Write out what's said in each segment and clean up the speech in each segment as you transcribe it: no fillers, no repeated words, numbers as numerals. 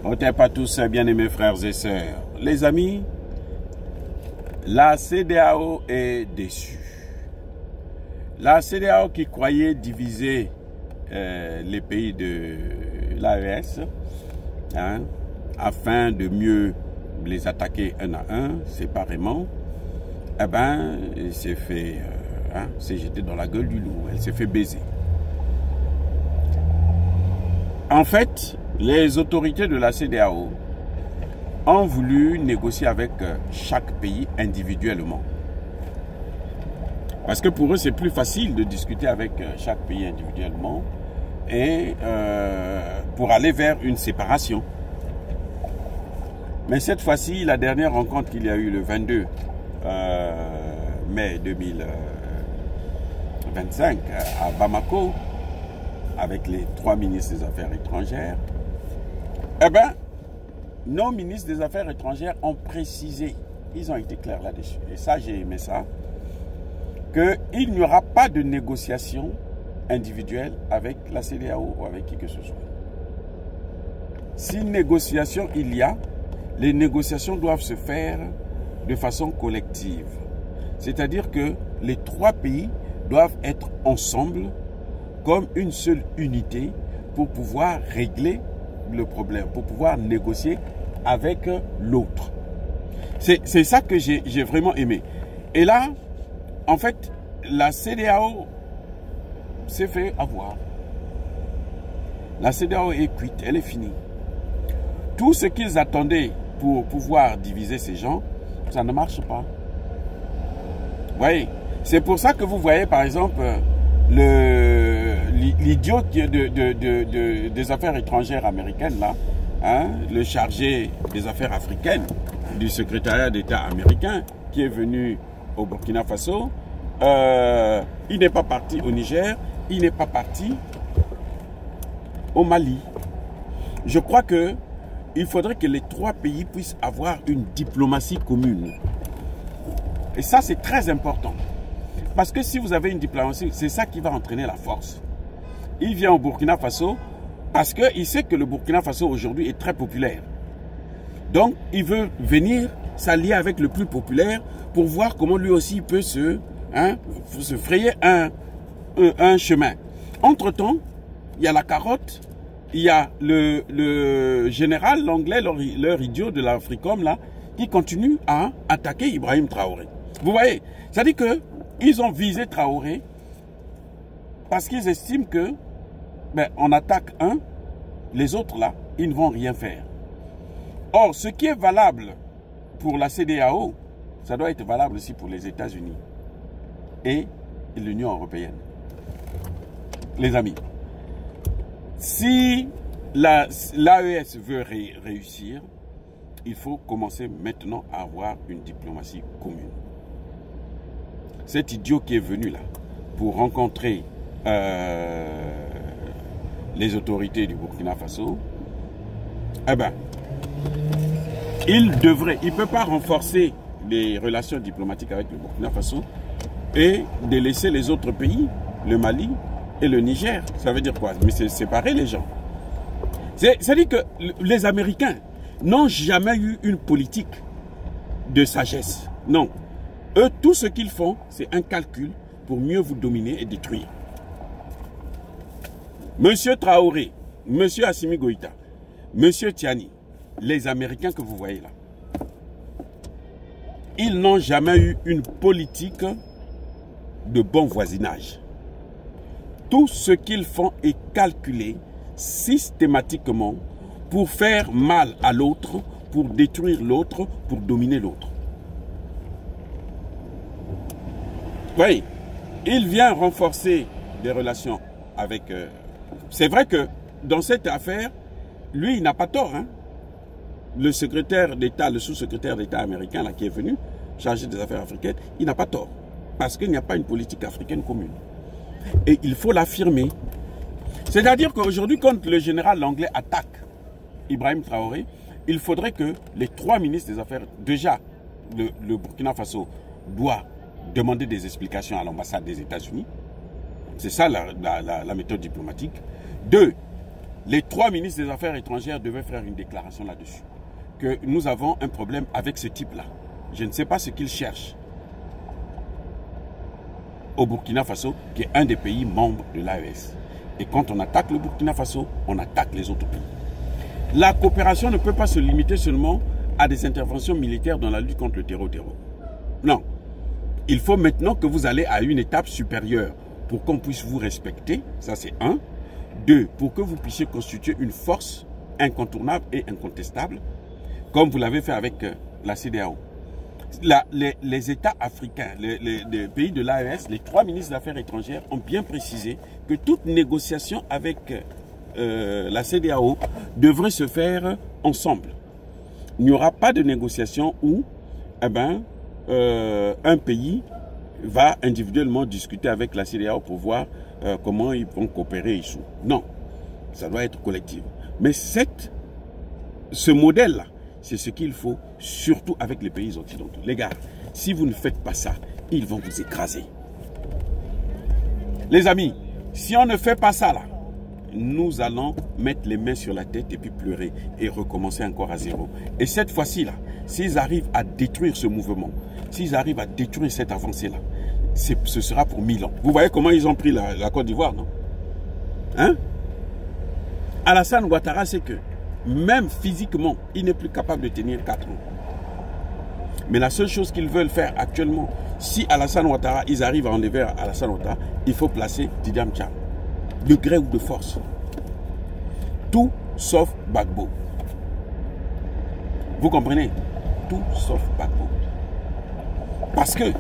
Otep à tous, bien-aimés frères et sœurs. Les amis, la CEDEAO est déçue. La CEDEAO qui croyait diviser les pays de l'AES afin de mieux les attaquer un à un, séparément, eh ben, elle s'est fait, s'est jetée dans la gueule du loup, elle s'est fait baiser. En fait, les autorités de la CEDEAO ont voulu négocier avec chaque pays individuellement. Parce que pour eux, c'est plus facile de discuter avec chaque pays individuellement et pour aller vers une séparation. Mais cette fois-ci, la dernière rencontre qu'il y a eu le 22 mai 2025 à Bamako, avec les 3 ministres des Affaires étrangères, eh bien, nos ministres des Affaires étrangères ont précisé, ils ont été clairs là-dessus, et ça, j'ai aimé ça, qu'il n'y aura pas de négociation individuelle avec la CEDEAO ou avec qui que ce soit. Si négociation il y a, les négociations doivent se faire de façon collective. C'est-à-dire que les 3 pays doivent être ensemble comme une seule unité pour pouvoir régler le problème, pour pouvoir négocier avec l'autre. C'est ça que j'ai vraiment aimé. Et là, en fait, la CEDEAO s'est fait avoir. La CEDEAO est cuite, elle est finie. Tout ce qu'ils attendaient pour pouvoir diviser ces gens, ça ne marche pas. Vous voyez, c'est pour ça que vous voyez par exemple l'idiot des affaires étrangères américaines là, le chargé des affaires africaines du secrétariat d'État américain qui est venu au Burkina Faso, il n'est pas parti au Niger, il n'est pas parti au Mali. Je crois que il faudrait que les 3 pays puissent avoir une diplomatie commune. Et ça, c'est très important. Parce que si vous avez une diplomatie, c'est ça qui va entraîner la force. Il vient au Burkina Faso parce qu'il sait que le Burkina Faso aujourd'hui est très populaire. Donc, il veut venir s'allier avec le plus populaire pour voir comment lui aussi peut se frayer un chemin. Entre-temps, il y a la carotte, il y a le général, l'anglais, leur idiot de l'Africom, là, qui continue à attaquer Ibrahim Traoré. Vous voyez, c'est-à-dire qu'ils ont visé Traoré parce qu'ils estiment que, on attaque un, les autres là, ils ne vont rien faire. Or, ce qui est valable pour la CEDEAO, ça doit être valable aussi pour les États-Unis et l'Union européenne. Les amis, si l'AES veut réussir, il faut commencer maintenant à avoir une diplomatie commune. Cet idiot qui est venu là pour rencontrer les autorités du Burkina Faso, eh ben, il ne peut pas renforcer les relations diplomatiques avec le Burkina Faso et de laisser les autres pays, le Mali et le Niger. Ça veut dire quoi? Mais c'est séparer les gens. C'est-à-dire que les Américains n'ont jamais eu une politique de sagesse. Non. Eux, tout ce qu'ils font, c'est un calcul pour mieux vous dominer et détruire. Monsieur Traoré, Monsieur Assimi Goïta, Monsieur Tiani, les Américains que vous voyez là, ils n'ont jamais eu une politique de bon voisinage. Tout ce qu'ils font est calculé systématiquement pour faire mal à l'autre, pour détruire l'autre, pour dominer l'autre. Oui, il vient renforcer des relations avec... c'est vrai que dans cette affaire, lui, il n'a pas tort. Le secrétaire d'État, le sous-secrétaire d'État américain là, qui est venu, chargé des affaires africaines, il n'a pas tort. Parce qu'il n'y a pas une politique africaine commune. Et il faut l'affirmer. C'est-à-dire qu'aujourd'hui, quand le général anglais attaque Ibrahim Traoré, il faudrait que les 3 ministres des Affaires... Déjà, le Burkina Faso doit demander des explications à l'ambassade des États-Unis. C'est ça la méthode diplomatique. 2, les 3 ministres des Affaires étrangères devaient faire une déclaration là-dessus. Que nous avons un problème avec ce type-là. Je ne sais pas ce qu'ils cherchent au Burkina Faso, qui est un des pays membres de l'AES. Et quand on attaque le Burkina Faso, on attaque les autres pays. La coopération ne peut pas se limiter seulement à des interventions militaires dans la lutte contre le terreau. Non. Il faut maintenant que vous allez à une étape supérieure pour qu'on puisse vous respecter. Ça, c'est 1. 2. Pour que vous puissiez constituer une force incontournable et incontestable, comme vous l'avez fait avec la CEDEAO. Les États africains, les pays de l'AES, les 3 ministres des Affaires étrangères ont bien précisé que toute négociation avec la CEDEAO devrait se faire ensemble. Il n'y aura pas de négociation où un pays va individuellement discuter avec la CEDEAO pour voir comment ils vont coopérer ici. Non, ça doit être collectif. Mais ce modèle-là, c'est ce qu'il faut, surtout avec les pays occidentaux. Les gars, si vous ne faites pas ça, ils vont vous écraser. Les amis, si on ne fait pas ça là, nous allons mettre les mains sur la tête et puis pleurer et recommencer encore à zéro. Et cette fois-ci là, s'ils arrivent à détruire ce mouvement, s'ils arrivent à détruire cette avancée là, ce sera pour 1000 ans. Vous voyez comment ils ont pris la Côte d'Ivoire, non? Hein? Alassane Ouattara, c'est que même physiquement, il n'est plus capable de tenir 4 ans. Mais la seule chose qu'ils veulent faire actuellement, si Alassane Ouattara, ils arrivent à enlever Alassane Ouattara, il faut placer Didi Amcham. De gré ou de force. Tout sauf Gbagbo. Vous comprenez? Tout sauf Gbagbo. Parce que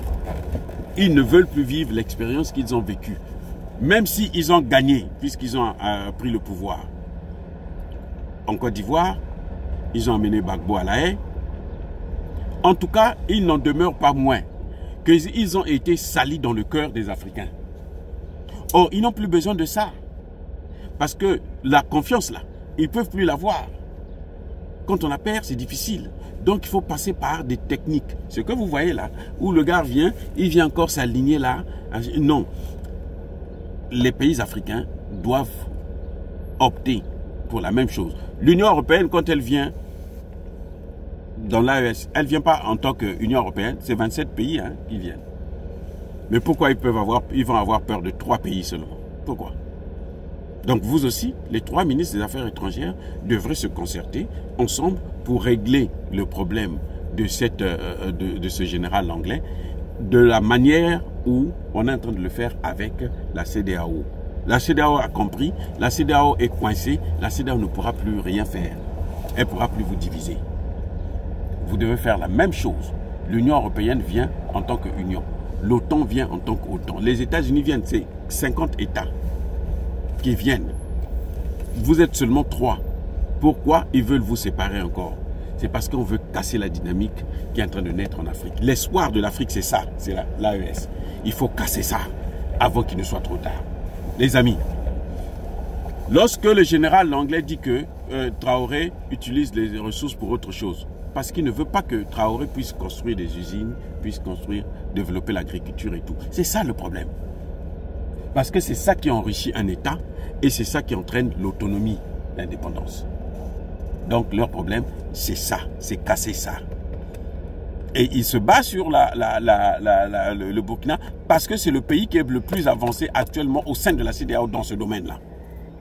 ils ne veulent plus vivre l'expérience qu'ils ont vécue. Même s'ils ont gagné, puisqu'ils ont pris le pouvoir. En Côte d'Ivoire, ils ont amené Gbagbo à la haie. En tout cas, il n'en demeure pas moins qu'ils ont été salis dans le cœur des Africains. Or, ils n'ont plus besoin de ça. Parce que la confiance, là, ils ne peuvent plus l'avoir. Quand on la perd, c'est difficile. Donc, il faut passer par des techniques. Ce que vous voyez là, où le gars vient, il vient encore s'aligner là. Non. Les pays africains doivent opter pour la même chose. L'Union européenne, quand elle vient dans l'AES, elle ne vient pas en tant qu'Union européenne, c'est 27 pays qui viennent. Mais pourquoi ils vont avoir peur de 3 pays seulement? Pourquoi? Donc vous aussi, les 3 ministres des Affaires étrangères devraient se concerter ensemble pour régler le problème de ce général anglais de la manière où on est en train de le faire avec la CEDEAO. La CEDEAO a compris, la CEDEAO est coincée, la CEDEAO ne pourra plus rien faire. Elle ne pourra plus vous diviser. Vous devez faire la même chose. L'Union européenne vient en tant qu'union. L'OTAN vient en tant qu'OTAN. Les États-Unis viennent, c'est 50 États qui viennent. Vous êtes seulement 3. Pourquoi ils veulent vous séparer encore? C'est parce qu'on veut casser la dynamique qui est en train de naître en Afrique. L'espoir de l'Afrique, c'est ça, c'est l'AES. Il faut casser ça avant qu'il ne soit trop tard. Les amis, lorsque le général anglais dit que Traoré utilise les ressources pour autre chose, parce qu'il ne veut pas que Traoré puisse construire des usines, puisse développer l'agriculture et tout. C'est ça le problème. Parce que c'est ça qui enrichit un État et c'est ça qui entraîne l'autonomie, l'indépendance. Donc leur problème, c'est ça, c'est casser ça. Et il se bat sur le Burkina parce que c'est le pays qui est le plus avancé actuellement au sein de la CEDEAO dans ce domaine-là.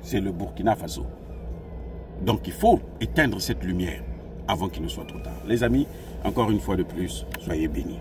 C'est le Burkina Faso. Donc il faut éteindre cette lumière avant qu'il ne soit trop tard. Les amis, encore une fois de plus, soyez bénis.